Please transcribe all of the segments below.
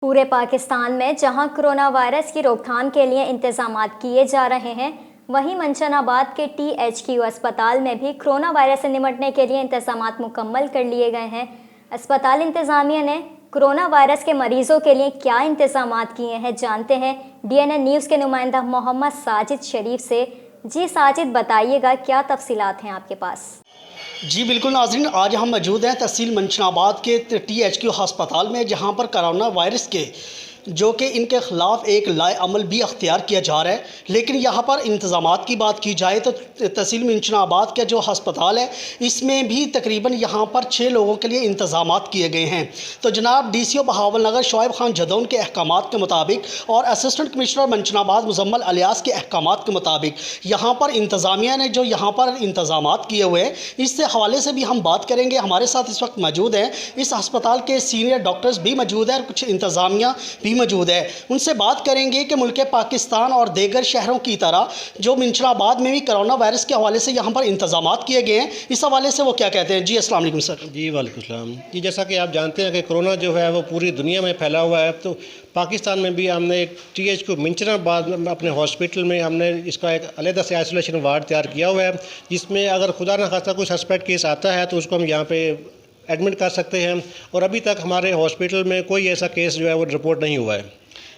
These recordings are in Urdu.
پورے پاکستان میں جہاں کرونا وائرس کی روک تھام کے لیے انتظامات کیے جا رہے ہیں، وہیں منشن آباد کے THQ اسپتال میں بھی کرونا وائرس سے نمٹنے کے لیے انتظامات مکمل کر لیے گئے ہیں۔ اسپتال انتظامیہ نے کرونا وائرس کے مریضوں کے لیے کیا انتظامات کیے ہیں، جانتے ہیں DNN نیوز کے نمائندہ محمد ساجد شریف سے۔ جی ساجد، بتائیے گا کیا تفصیلات ہیں آپ کے پاس؟ جی بالکل ناظرین، آج ہم موجود ہیں تحصیل منشن آباد کے THQ ہسپتال میں، جہاں پر کرونا وائرس کے جو کہ ان کے خلاف ایک لائے عمل بھی اختیار کیا جا رہا ہے۔ لیکن یہاں پر انتظامات کی بات کی جائے تو تحصیل منشن آباد کا جو ہسپتال ہے، اس میں بھی تقریباً یہاں پر 6 لوگوں کے لیے انتظامات کیے گئے ہیں۔ تو جناب DCO بہاول نگر شعیب خان جدون کے احکامات کے مطابق اور اسسٹنٹ کمشنر منشن آباد مزمل الیاس کے احکامات کے مطابق یہاں پر انتظامیہ نے جو یہاں پر انتظامات کیے ہوئے ہیں، اس سے حوالے سے بھی ہم بات کریں گے۔ ہمارے ساتھ اس وقت موجود ہیں اس ہسپتال کے سینئر ڈاکٹرز بھی موجود ہیں اور کچھ انتظامیہ بھی موجود ہے۔ ان سے بات کریں گے کہ ملک پاکستان اور دیگر شہروں کی طرح جو منشن آباد میں بھی کرونا وائرس کے حوالے سے یہاں پر انتظامات کیے گئے ہیں، اس حوالے سے وہ کیا کہتے ہیں۔ جی السلام علیکم سر۔ جی وعلیکم السلام۔ جی جیسا کہ آپ جانتے ہیں کہ کرونا جو ہے وہ پوری دنیا میں پھیلا ہوا ہے، تو پاکستان میں بھی ہم نے ایک THQ منشن آباد میں اپنے ہاسپٹل میں ہم نے اس کا ایک علیحدہ سے آئسولیشن وارڈ تیار کیا ہوا ہے، جس میں اگر خدا نہ خواستہ کوئی سسپیکٹ کیس آتا ہے تو اس کو ہم یہاں پہ ایڈمٹ کر سکتے ہیں، اور ابھی تک ہمارے ہاسپٹل میں کوئی ایسا کیس جو ہے وہ رپورٹ نہیں ہوا ہے۔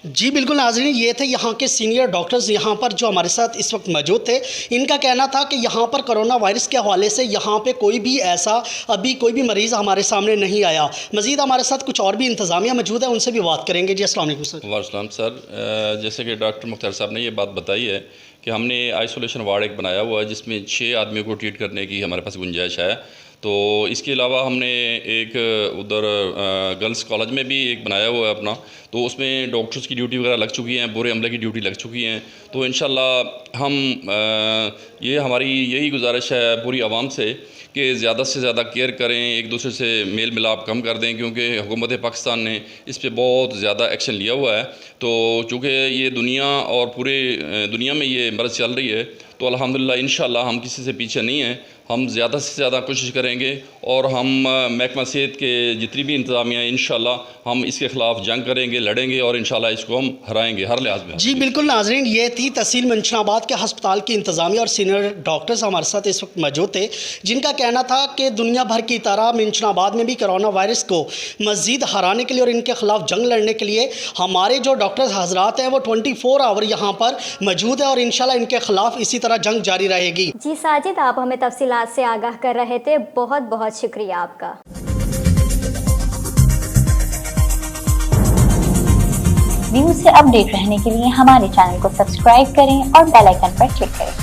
جی بالکل ناظرین، یہ تھے یہاں کے سینئر ڈاکٹرز یہاں پر جو ہمارے ساتھ اس وقت موجود تھے۔ ان کا کہنا تھا کہ یہاں پر کرونا وائرس کے حوالے سے یہاں پہ کوئی بھی ایسا ابھی کوئی بھی مریض ہمارے سامنے نہیں آیا۔ مزید ہمارے ساتھ کچھ اور بھی انتظامیہ موجود ہیں، ان سے بھی بات کریں گے۔ جی السلام علیکم سر۔ وعلیکم السلام سر۔ جیسے کہ ڈاکٹر مختار صاحب نے یہ بات بتائی ہے کہ ہم نے آئسولیشن وارڈ ایک بنایا ہوا ہے، جس میں 6 آدمیوں کو ٹریٹ کرنے کی ہمارے پاس گنجائش ہے۔ تو اس کے علاوہ ہم نے ایک ادھر گرلس کالج میں بھی ایک بنایا ہوا ہے اپنا، تو اس میں ڈاکٹرز کی ڈیوٹی وغیرہ لگ چکی ہیں، بورے عملے کی ڈیوٹی لگ چکی ہیں۔ تو انشاءاللہ ہم یہ ہماری یہی گزارش ہے پوری عوام سے کہ زیادہ سے زیادہ کیئر کریں، ایک دوسرے سے میل ملاپ کم کر دیں، کیونکہ حکومت پاکستان نے اس پہ بہت زیادہ ایکشن لیا ہوا ہے۔ تو چونکہ یہ دنیا اور پورے دنیا میں یہ مرض چل رہی ہے، تو الحمدللہ انشاءاللہ ہم کسی سے پیچھے نہیں ہیں۔ ہم زیادہ سے زیادہ کوشش کریں گے، اور ہم محکمہ صحت کے جتنی بھی انتظامیہ ہیں انشاءاللہ ہم اس کے خلاف جنگ کریں گے، لڑیں گے، اور انشاءاللہ اس کو ہم ہرائیں گے ہر لحاظ میں۔ جی بالکل ناظرین، یہ تھی تحصیل منشن آباد کے ہسپتال کی انتظامیہ اور سینئر ڈاکٹرز ہمارے ساتھ اس وقت موجود تھے، جن کا کہنا تھا کہ دنیا بھر کی طرح منشن آباد میں بھی کرونا وائرس کو مزید ہرانے کے لیے اور ان کے خلاف جنگ لڑنے کے لیے ہمارے جو ڈاکٹرز حضرات ہیں وہ 24 آور یہاں پر موجود ہیں، اور انشاءاللہ ان کے خلاف اسی طرح جنگ جاری رہے گی۔ جی ساجد، آپ ہمیں تفصیلات سے آگاہ کر رہے تھے، بہت بہت شکریہ آپ کا۔ نیوز سے اپ ڈیٹ رہنے کے لیے ہمارے چینل کو سبسکرائب کریں اور بیل آئیکن پر کلک کریں۔